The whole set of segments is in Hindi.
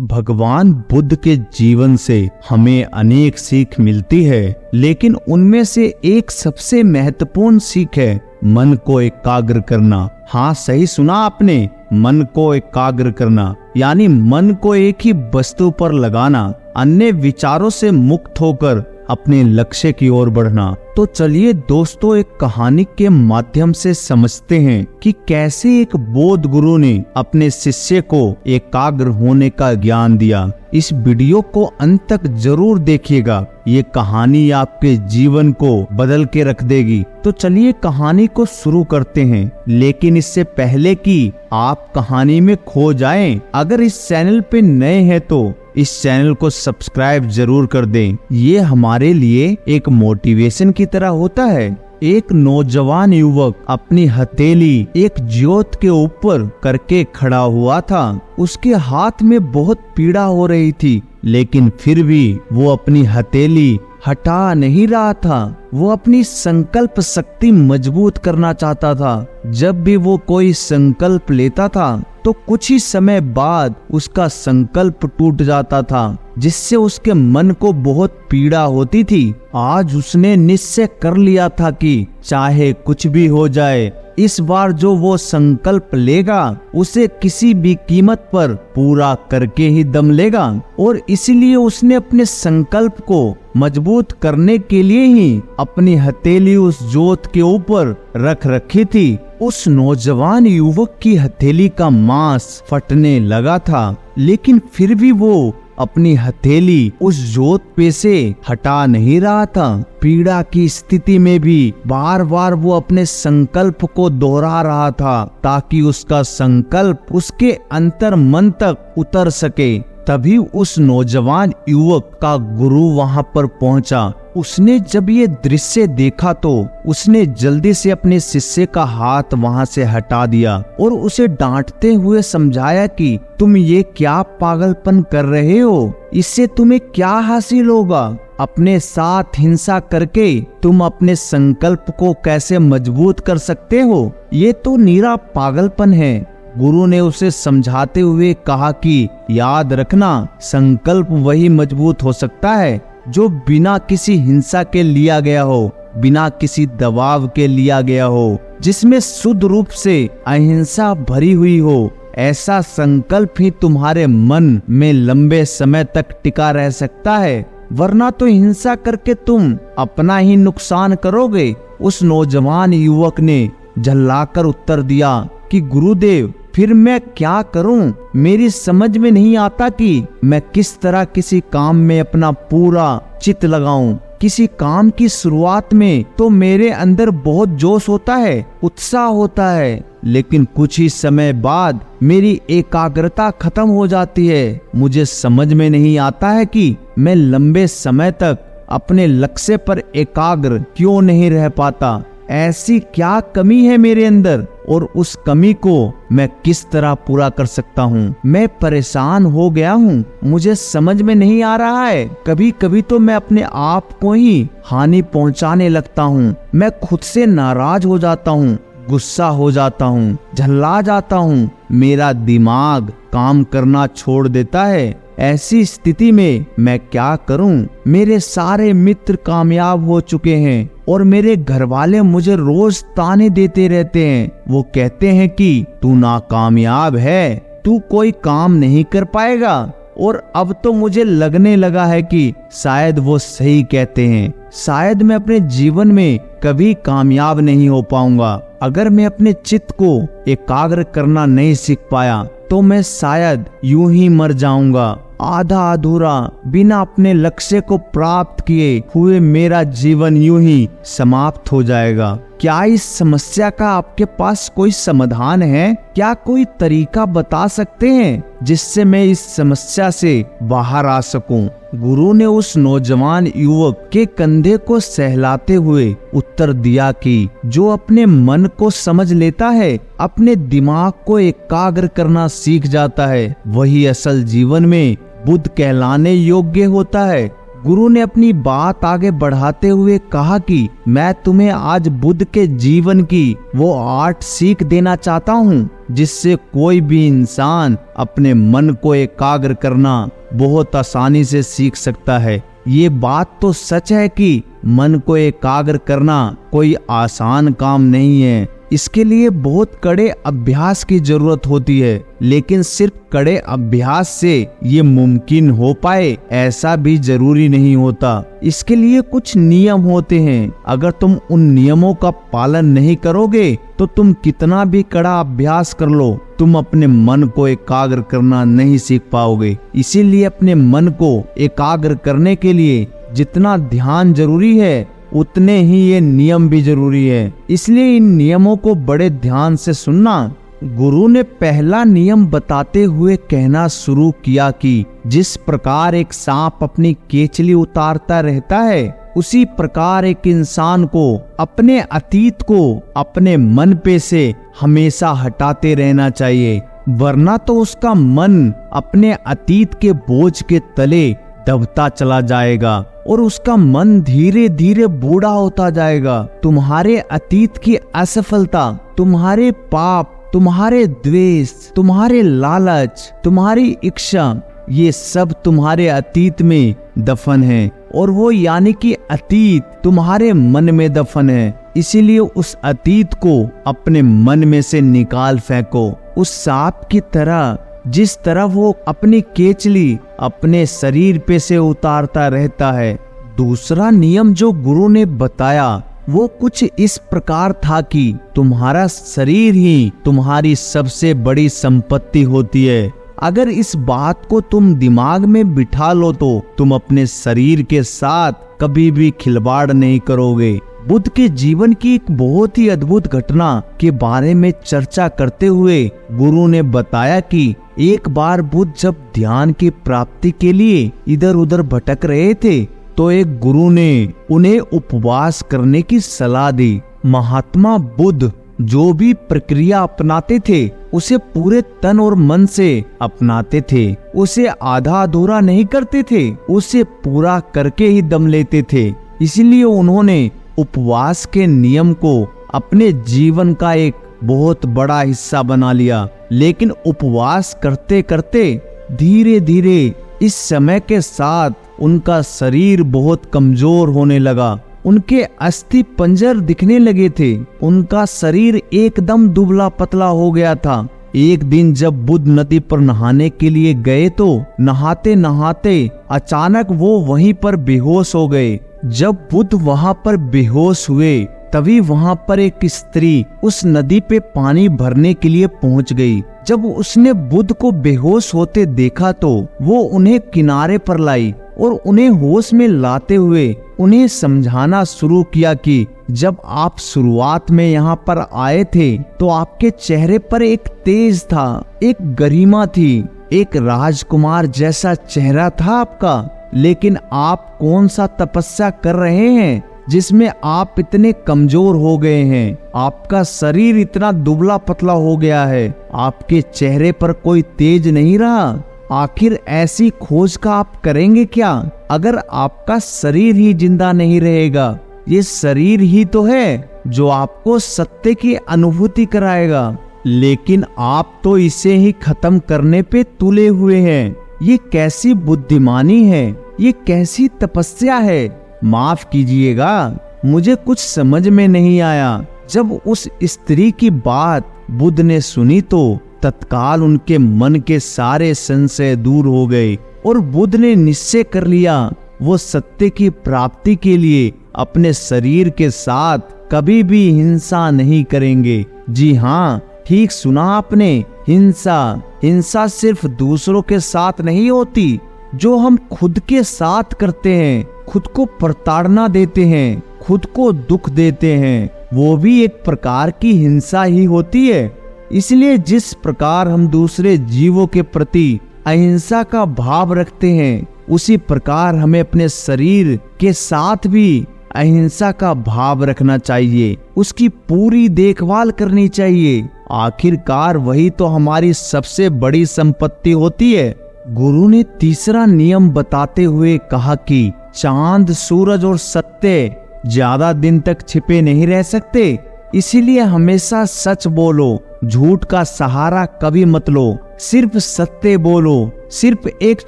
भगवान बुद्ध के जीवन से हमें अनेक सीख मिलती है, लेकिन उनमें से एक सबसे महत्वपूर्ण सीख है मन को एकाग्र करना। हाँ, सही सुना आपने, मन को एकाग्र करना यानी मन को एक ही वस्तु पर लगाना, अन्य विचारों से मुक्त होकर अपने लक्ष्य की ओर बढ़ना। तो चलिए दोस्तों, एक कहानी के माध्यम से समझते हैं कि कैसे एक बौद्ध गुरु ने अपने शिष्य को एकाग्र होने का ज्ञान दिया। इस वीडियो को अंत तक जरूर देखिएगा, ये कहानी आपके जीवन को बदल के रख देगी। तो चलिए कहानी को शुरू करते हैं, लेकिन इससे पहले कि आप कहानी में खो जाएं, अगर इस चैनल पे नए हैं तो इस चैनल को सब्सक्राइब जरूर कर दें। ये हमारे लिए एक मोटिवेशन की तरह होता है। एक नौजवान युवक अपनी हथेली एक ज्योत के ऊपर करके खड़ा हुआ था। उसके हाथ में बहुत पीड़ा हो रही थी, लेकिन फिर भी वो अपनी हथेली हटा नहीं रहा था। वो अपनी संकल्प शक्ति मजबूत करना चाहता था। जब भी वो कोई संकल्प लेता था तो कुछ ही समय बाद उसका संकल्प टूट जाता था, जिससे उसके मन को बहुत पीड़ा होती थी। आज उसने निश्चय कर लिया था कि चाहे कुछ भी हो जाए, इस बार जो वो संकल्प लेगा उसे किसी भी कीमत पर पूरा करके ही दम लेगा। और इसलिए उसने अपने संकल्प को मजबूत करने के लिए ही अपनी हथेली उस ज्योत के ऊपर रख रखी थी। उस नौजवान युवक की हथेली का मांस फटने लगा था, लेकिन फिर भी वो अपनी हथेली उस ज्योत पे से हटा नहीं रहा था। पीड़ा की स्थिति में भी बार बार वो अपने संकल्प को दोहरा रहा था, ताकि उसका संकल्प उसके अंतर मन तक उतर सके। तभी उस नौजवान युवक का गुरु वहां पर पहुंचा। उसने जब ये दृश्य देखा तो उसने जल्दी से अपने शिष्य का हाथ वहां से हटा दिया और उसे डांटते हुए समझाया कि तुम ये क्या पागलपन कर रहे हो, इससे तुम्हें क्या हासिल होगा। अपने साथ हिंसा करके तुम अपने संकल्प को कैसे मजबूत कर सकते हो, ये तो नीरा पागलपन है। गुरु ने उसे समझाते हुए कहा कि याद रखना, संकल्प वही मजबूत हो सकता है जो बिना किसी हिंसा के लिया गया हो, बिना किसी दबाव के लिया गया हो, जिसमें शुद्ध रूप से अहिंसा भरी हुई हो। ऐसा संकल्प ही तुम्हारे मन में लंबे समय तक टिका रह सकता है, वरना तो हिंसा करके तुम अपना ही नुकसान करोगे। उस नौजवान युवक ने झल्लाकर उत्तर दिया कि गुरुदेव, फिर मैं क्या करूं? मेरी समझ में नहीं आता कि मैं किस तरह किसी काम में अपना पूरा चित्त लगाऊं। किसी काम की शुरुआत में तो मेरे अंदर बहुत जोश होता है, उत्साह होता है, लेकिन कुछ ही समय बाद मेरी एकाग्रता खत्म हो जाती है। मुझे समझ में नहीं आता है कि मैं लंबे समय तक अपने लक्ष्य पर एकाग्र क्यों नहीं रह पाता। ऐसी क्या कमी है मेरे अंदर और उस कमी को मैं किस तरह पूरा कर सकता हूँ। मैं परेशान हो गया हूँ, मुझे समझ में नहीं आ रहा है। कभी कभी तो मैं अपने आप को ही हानि पहुँचाने लगता हूँ। मैं खुद से नाराज हो जाता हूँ, गुस्सा हो जाता हूँ, झल्ला जाता हूँ। मेरा दिमाग काम करना छोड़ देता है। ऐसी स्थिति में मैं क्या करूं? मेरे सारे मित्र कामयाब हो चुके हैं और मेरे घर वाले मुझे रोज ताने देते रहते हैं। वो कहते हैं कि तू नाकामयाब है, तू कोई काम नहीं कर पाएगा। और अब तो मुझे लगने लगा है कि शायद वो सही कहते हैं। शायद मैं अपने जीवन में कभी कामयाब नहीं हो पाऊंगा। अगर मैं अपने चित्त को एकाग्र करना नहीं सीख पाया तो मैं शायद यूं ही मर जाऊंगा, आधा अधूरा, बिना अपने लक्ष्य को प्राप्त किए हुए मेरा जीवन यूं ही समाप्त हो जाएगा। क्या इस समस्या का आपके पास कोई समाधान है? क्या कोई तरीका बता सकते हैं जिससे मैं इस समस्या से बाहर आ सकूं? गुरु ने उस नौजवान युवक के कंधे को सहलाते हुए उत्तर दिया कि जो अपने मन को समझ लेता है, अपने दिमाग को एकाग्र करना सीख जाता है, वही असल जीवन में बुद्ध कहलाने योग्य होता है। गुरु ने अपनी बात आगे बढ़ाते हुए कहा कि मैं तुम्हें आज बुद्ध के जीवन की वो 8 सीख देना चाहता हूँ जिससे कोई भी इंसान अपने मन को एकाग्र करना बहुत आसानी से सीख सकता है। ये बात तो सच है कि मन को एकाग्र करना कोई आसान काम नहीं है। इसके लिए बहुत कड़े अभ्यास की जरूरत होती है, लेकिन सिर्फ कड़े अभ्यास से ये मुमकिन हो पाए ऐसा भी जरूरी नहीं होता। इसके लिए कुछ नियम होते हैं। अगर तुम उन नियमों का पालन नहीं करोगे तो तुम कितना भी कड़ा अभ्यास कर लो, तुम अपने मन को एकाग्र करना नहीं सीख पाओगे। इसीलिए अपने मन को एकाग्र करने के लिए जितना ध्यान जरूरी है उतने ही ये नियम भी जरूरी है। इसलिए इन नियमों को बड़े ध्यान से सुनना। गुरु ने पहला नियम बताते हुए कहना शुरू किया कि जिस प्रकार एक सांप अपनी केचली उतारता रहता है, उसी प्रकार एक इंसान को अपने अतीत को अपने मन पे से हमेशा हटाते रहना चाहिए, वरना तो उसका मन अपने अतीत के बोझ के तले दबता चला जाएगा और उसका मन धीरे धीरे बूढ़ा होता जाएगा। तुम्हारे अतीत की असफलता, तुम्हारे पाप, तुम्हारे द्वेष, तुम्हारे लालच, तुम्हारी इच्छा, ये सब तुम्हारे अतीत में दफन है और वो यानी कि अतीत तुम्हारे मन में दफन है। इसीलिए उस अतीत को अपने मन में से निकाल फेंको। उस सांप की तरह जिस तरह वो अपनी केचली अपने शरीर पे से उतारता रहता है। दूसरा नियम जो गुरु ने बताया वो कुछ इस प्रकार था कि तुम्हारा शरीर ही तुम्हारी सबसे बड़ी संपत्ति होती है। अगर इस बात को तुम दिमाग में बिठा लो तो तुम अपने शरीर के साथ कभी भी खिलवाड़ नहीं करोगे। बुद्ध के जीवन की एक बहुत ही अद्भुत घटना के बारे में चर्चा करते हुए गुरु ने बताया कि एक बार बुद्ध जब ध्यान की प्राप्ति के लिए इधर उधर भटक रहे थे तो एक गुरु ने उन्हें उपवास करने की सलाह दी। महात्मा बुद्ध जो भी प्रक्रिया अपनाते थे उसे पूरे तन और मन से अपनाते थे। उसे आधा अधूरा नहीं करते थे, उसे पूरा करके ही दम लेते थे। इसलिए उन्होंने उपवास के नियम को अपने जीवन का एक बहुत बड़ा हिस्सा बना लिया। लेकिन उपवास करते करते धीरे धीरे इस समय के साथ उनका शरीर बहुत कमजोर होने लगा। उनके अस्थि पंजर दिखने लगे थे। उनका शरीर एकदम दुबला पतला हो गया था। एक दिन जब बुद्ध नदी पर नहाने के लिए गए तो नहाते नहाते अचानक वो वहीं पर बेहोश हो गए। जब बुद्ध वहां पर बेहोश हुए तभी वहां पर एक स्त्री उस नदी पे पानी भरने के लिए पहुंच गई। जब उसने बुद्ध को बेहोश होते देखा तो वो उन्हें किनारे पर लाई और उन्हें होश में लाते हुए उन्हें समझाना शुरू किया कि जब आप शुरुआत में यहाँ पर आए थे तो आपके चेहरे पर एक तेज था, एक गरिमा थी, एक राजकुमार जैसा चेहरा था आपका। लेकिन आप कौन सा तपस्या कर रहे हैं जिसमें आप इतने कमजोर हो गए हैं? आपका शरीर इतना दुबला पतला हो गया है, आपके चेहरे पर कोई तेज नहीं रहा। आखिर ऐसी खोज का आप करेंगे क्या अगर आपका शरीर ही जिंदा नहीं रहेगा? ये शरीर ही तो है जो आपको सत्य की अनुभूति कराएगा, लेकिन आप तो इसे ही खत्म करने पे तुले हुए हैं। ये कैसी बुद्धिमानी है, ये कैसी तपस्या है? माफ कीजिएगा, मुझे कुछ समझ में नहीं आया। जब उस स्त्री की बात बुद्ध ने सुनी तो तत्काल उनके मन के सारे संशय दूर हो गए और बुद्ध ने निश्चय कर लिया वो सत्य की प्राप्ति के लिए अपने शरीर के साथ कभी भी हिंसा नहीं करेंगे। जी हाँ, ठीक सुना आपने, हिंसा। हिंसा सिर्फ दूसरों के साथ नहीं होती, जो हम खुद के साथ करते हैं, खुद को प्रताड़ना देते हैं, खुद को दुख देते हैं, वो भी एक प्रकार की हिंसा ही होती है। इसलिए जिस प्रकार हम दूसरे जीवों के प्रति अहिंसा का भाव रखते हैं, उसी प्रकार हमें अपने शरीर के साथ भी अहिंसा का भाव रखना चाहिए, उसकी पूरी देखभाल करनी चाहिए। आखिरकार वही तो हमारी सबसे बड़ी संपत्ति होती है। गुरु ने तीसरा नियम बताते हुए कहा कि चांद, सूरज और सत्य ज्यादा दिन तक छिपे नहीं रह सकते। इसीलिए हमेशा सच बोलो, झूठ का सहारा कभी मत लो, सिर्फ सत्य बोलो। सिर्फ एक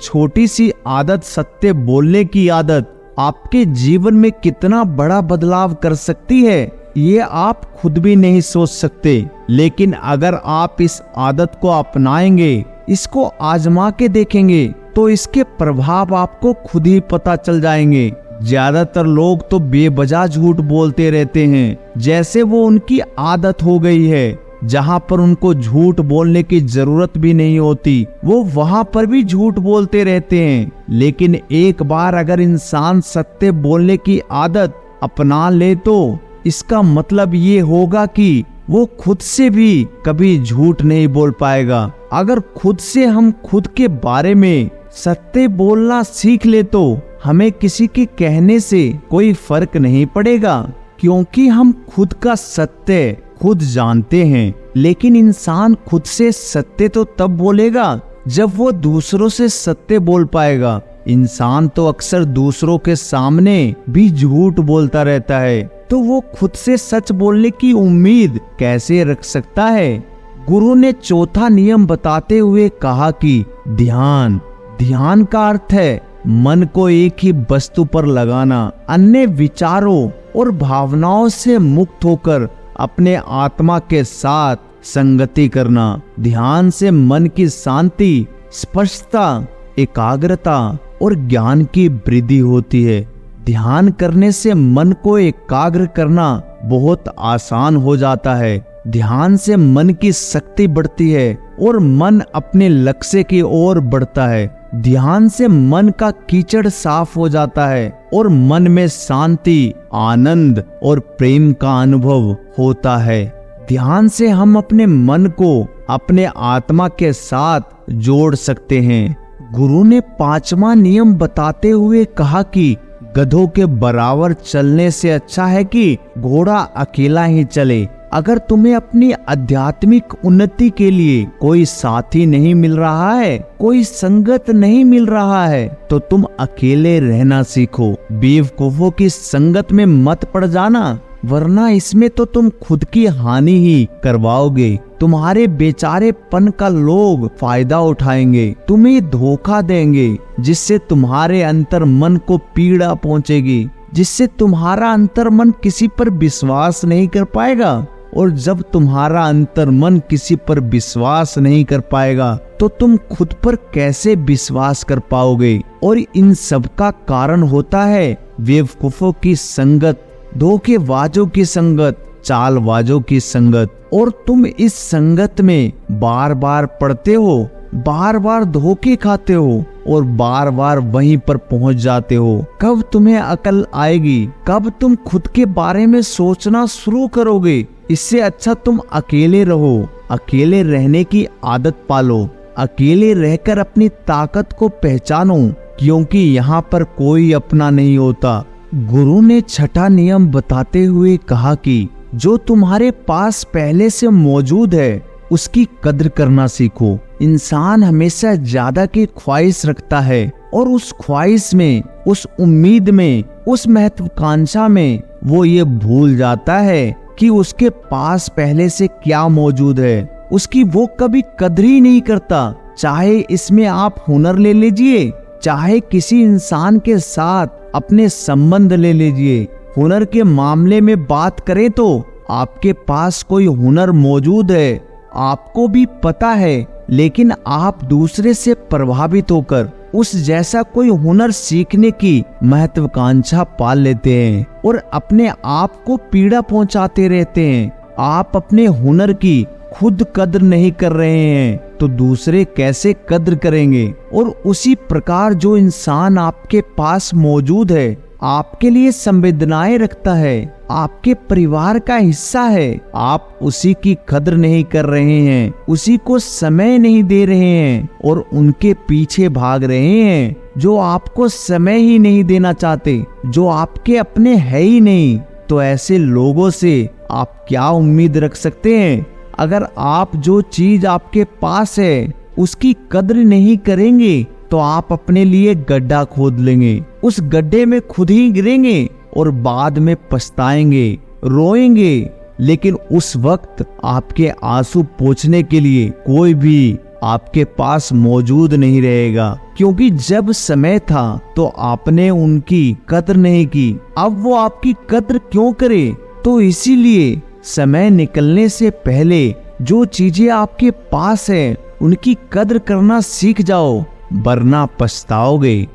छोटी सी आदत, सत्य बोलने की आदत, आपके जीवन में कितना बड़ा बदलाव कर सकती है ये आप खुद भी नहीं सोच सकते। लेकिन अगर आप इस आदत को अपनाएंगे, इसको आजमा के देखेंगे, तो इसके प्रभाव आपको खुद ही पता चल जाएंगे। ज्यादातर लोग तो बेवजह झूठ बोलते रहते हैं, जैसे वो उनकी आदत हो गई है। जहाँ पर उनको झूठ बोलने की जरूरत भी नहीं होती, वो वहाँ पर भी झूठ बोलते रहते हैं। लेकिन एक बार अगर इंसान सत्य बोलने की आदत अपना ले, तो इसका मतलब ये होगा कि वो खुद से भी कभी झूठ नहीं बोल पाएगा। अगर खुद से हम खुद के बारे में सत्य बोलना सीख ले, तो हमें किसी के कहने से कोई फर्क नहीं पड़ेगा, क्योंकि हम खुद का सत्य खुद जानते हैं। लेकिन इंसान खुद से सत्य तो तब बोलेगा जब वो दूसरों से सत्य बोल पाएगा। इंसान तो अक्सर दूसरों के सामने भी झूठ बोलता रहता है, तो वो खुद से सच बोलने की उम्मीद कैसे रख सकता है। गुरु ने चौथा नियम बताते हुए कहा कि ध्यान का अर्थ है मन को एक ही वस्तु पर लगाना, अन्य विचारों और भावनाओं से मुक्त होकर अपने आत्मा के साथ संगति करना। ध्यान से मन की शांति, स्पष्टता, एकाग्रता और ज्ञान की वृद्धि होती है। ध्यान करने से मन को एकाग्र करना बहुत आसान हो जाता है। ध्यान से मन की शक्ति बढ़ती है और मन अपने लक्ष्य की ओर बढ़ता है। ध्यान से मन का कीचड़ साफ हो जाता है और मन में शांति, आनंद और प्रेम का अनुभव होता है। ध्यान से हम अपने मन को अपने आत्मा के साथ जोड़ सकते हैं। गुरु ने पांचवा नियम बताते हुए कहा कि गधों के बराबर चलने से अच्छा है कि घोड़ा अकेला ही चले। अगर तुम्हें अपनी आध्यात्मिक उन्नति के लिए कोई साथी नहीं मिल रहा है, कोई संगत नहीं मिल रहा है, तो तुम अकेले रहना सीखो। बेवकूफों की संगत में मत पड़ जाना, वरना इसमें तो तुम खुद की हानि ही करवाओगे। तुम्हारे बेचारेपन का लोग फायदा उठाएंगे, तुम्हें धोखा देंगे, जिससे तुम्हारे अंतर मन को पीड़ा पहुंचेगी, जिससे तुम्हारा अंतर मन किसी पर विश्वास नहीं कर पाएगा। और जब तुम्हारा अंतर मन किसी पर विश्वास नहीं कर पाएगा, तो तुम खुद पर कैसे विश्वास कर पाओगे। और इन सब का कारण होता है बेवकूफों की संगत, धोखेबाजों की संगत, चालबाजों की संगत। और तुम इस संगत में बार बार पड़ते हो, बार बार धोखे खाते हो और बार बार वहीं पर पहुंच जाते हो। कब तुम्हें अकल आएगी? कब तुम खुद के बारे में सोचना शुरू करोगे? इससे अच्छा तुम अकेले रहो, अकेले रहने की आदत पालो, अकेले रहकर अपनी ताकत को पहचानो, क्योंकि यहाँ पर कोई अपना नहीं होता। गुरु ने छठा नियम बताते हुए कहा कि जो तुम्हारे पास पहले से मौजूद है उसकी कद्र करना सीखो। इंसान हमेशा ज्यादा की ख्वाहिश रखता है और उस ख्वाहिश में, उस उम्मीद में, उस महत्वाकांक्षा में वो ये भूल जाता है कि उसके पास पहले से क्या मौजूद है। उसकी वो कभी कद्र ही नहीं करता। चाहे इसमें आप हुनर ले लीजिए, चाहे किसी इंसान के साथ अपने संबंध ले लीजिए। हुनर के मामले में बात करें तो आपके पास कोई हुनर मौजूद है, आपको भी पता है, लेकिन आप दूसरे से प्रभावित होकर उस जैसा कोई हुनर सीखने की महत्वाकांक्षा पाल लेते हैं और अपने आप को पीड़ा पहुंचाते रहते हैं। आप अपने हुनर की खुद कद्र नहीं कर रहे हैं तो दूसरे कैसे कद्र करेंगे। और उसी प्रकार जो इंसान आपके पास मौजूद है, आपके लिए संवेदनाएं रखता है, आपके परिवार का हिस्सा है, आप उसी की कद्र नहीं कर रहे हैं, उसी को समय नहीं दे रहे हैं और उनके पीछे भाग रहे हैं जो आपको समय ही नहीं देना चाहते, जो आपके अपने है ही नहीं। तो ऐसे लोगों से आप क्या उम्मीद रख सकते हैं? अगर आप जो चीज आपके पास है उसकी कद्र नहीं करेंगे तो आप अपने लिए गड्ढा खोद लेंगे, उस गड्ढे में खुद ही गिरेंगे और बाद में पछताएंगे, रोएंगे। लेकिन उस वक्त आपके आंसू पोंछने के लिए कोई भी आपके पास मौजूद नहीं रहेगा, क्योंकि जब समय था तो आपने उनकी कद्र नहीं की। अब वो आपकी कद्र क्यों करे? तो इसीलिए समय निकलने से पहले जो चीजें आपके पास है उनकी कद्र करना सीख जाओ, वरना पछताओगे।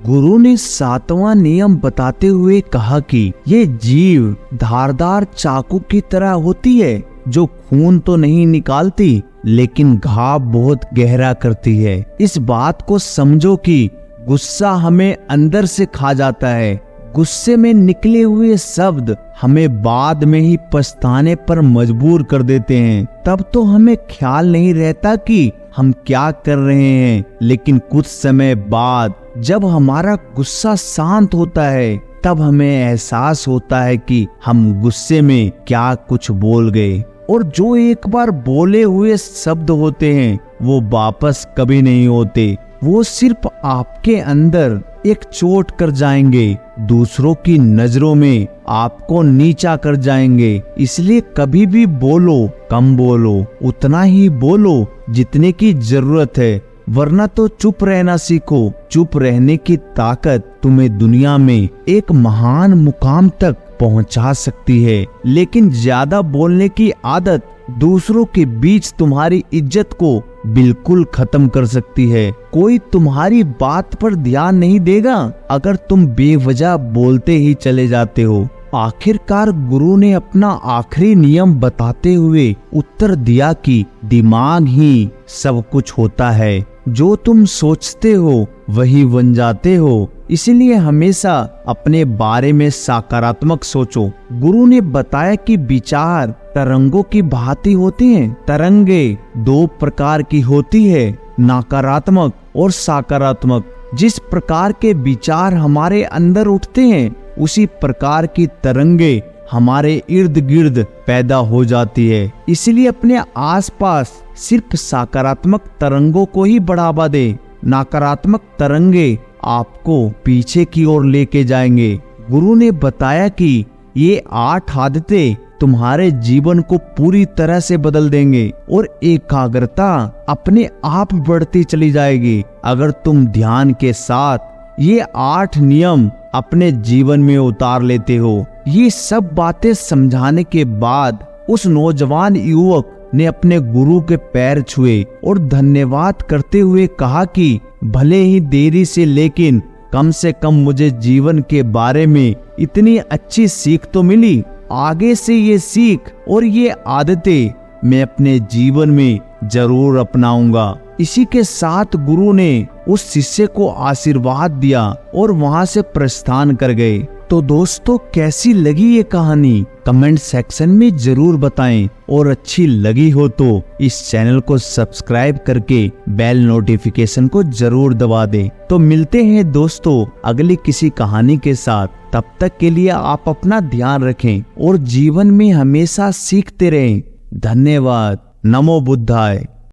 गुरु ने 7वां नियम बताते हुए कहा कि ये जीव धारदार चाकू की तरह होती है, जो खून तो नहीं निकालती लेकिन घाव बहुत गहरा करती है। इस बात को समझो कि गुस्सा हमें अंदर से खा जाता है। गुस्से में निकले हुए शब्द हमें बाद में ही पछताने पर मजबूर कर देते हैं। तब तो हमें ख्याल नहीं रहता कि हम क्या कर रहे हैं, लेकिन कुछ समय बाद जब हमारा गुस्सा शांत होता है तब हमें एहसास होता है कि हम गुस्से में क्या कुछ बोल गए। और जो एक बार बोले हुए शब्द होते हैं वो वापस कभी नहीं होते। वो सिर्फ आपके अंदर एक चोट कर जाएंगे, दूसरों की नजरों में आपको नीचा कर जाएंगे। इसलिए कभी भी बोलो कम बोलो, उतना ही बोलो जितने की जरूरत है, वरना तो चुप रहना सीखो। चुप रहने की ताकत तुम्हें दुनिया में एक महान मुकाम तक पहुंचा सकती है, लेकिन ज्यादा बोलने की आदत दूसरों के बीच तुम्हारी इज्जत को बिल्कुल खत्म कर सकती है। कोई तुम्हारी बात पर ध्यान नहीं देगा अगर तुम बेवजह बोलते ही चले जाते हो। आखिरकार गुरु ने अपना आखिरी नियम बताते हुए उत्तर दिया कि दिमाग ही सब कुछ होता है, जो तुम सोचते हो वही बन जाते हो। इसलिए हमेशा अपने बारे में सकारात्मक सोचो। गुरु ने बताया कि विचार तरंगों की भांति होती हैं। तरंगे 2 प्रकार की होती है, नकारात्मक और सकारात्मक। जिस प्रकार के विचार हमारे अंदर उठते हैं उसी प्रकार की तरंगे हमारे इर्द गिर्द पैदा हो जाती है। इसलिए अपने आसपास सिर्फ सकारात्मक तरंगों को ही बढ़ावा दे। नकारात्मक तरंगे आपको पीछे की ओर लेके जाएंगे। गुरु ने बताया कि ये 8 आदतें तुम्हारे जीवन को पूरी तरह से बदल देंगे और एकाग्रता अपने आप बढ़ती चली जाएगी अगर तुम ध्यान के साथ ये 8 नियम अपने जीवन में उतार लेते हो। ये सब बातें समझाने के बाद उस नौजवान युवक ने अपने गुरु के पैर छुए और धन्यवाद करते हुए कहा कि भले ही देरी से, लेकिन कम से कम मुझे जीवन के बारे में इतनी अच्छी सीख तो मिली। आगे से ये सीख और ये आदतें मैं अपने जीवन में जरूर अपनाऊंगा। इसी के साथ गुरु ने उस शिष्य को आशीर्वाद दिया और वहां से प्रस्थान कर गए। तो दोस्तों, कैसी लगी ये कहानी कमेंट सेक्शन में जरूर बताएं, और अच्छी लगी हो तो इस चैनल को सब्सक्राइब करके बेल नोटिफिकेशन को जरूर दबा दें। तो मिलते हैं दोस्तों अगली किसी कहानी के साथ। तब तक के लिए आप अपना ध्यान रखें और जीवन में हमेशा सीखते रहें। धन्यवाद। नमो बुद्धाय।